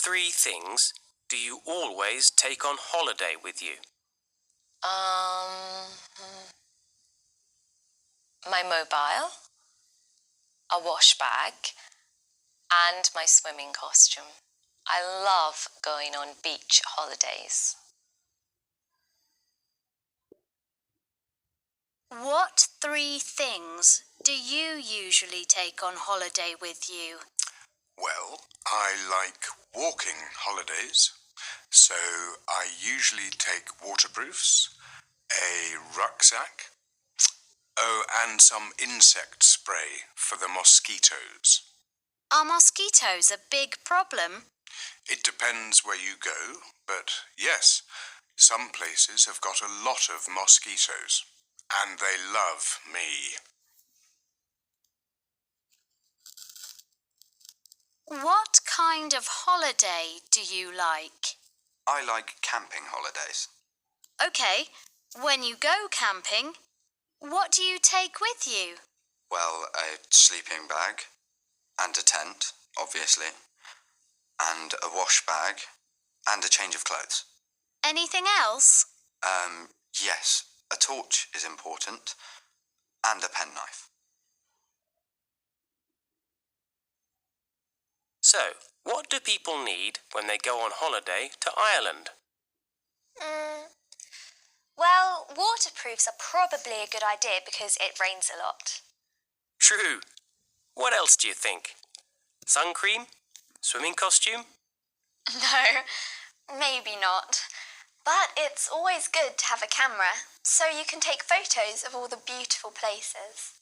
3 things do you always take on holiday with you? Um, my mobile, a wash bag, and my swimming costume. I love going on beach holidays. What 3 things do you usually take on holiday with you? Well, I like walking holidays, so I usually take waterproofs, a rucksack, and some insect spray for the mosquitoes. Are mosquitoes a big problem? It depends where you go, but yes, some places have got a lot of mosquitoes, and they love me. What kind of holiday do you like? I like camping holidays. OK, when you go camping, what do you take with you? Well, a sleeping bag and a tent, obviously, and a wash bag and a change of clothes. Anything else? Yes, a torch is important and a penknife. So, what do people need when they go on holiday to Ireland? Well, waterproofs are probably a good idea because it rains a lot. True. What else do you think? Sun cream? Swimming costume? No, maybe not. But it's always good to have a camera so you can take photos of all the beautiful places.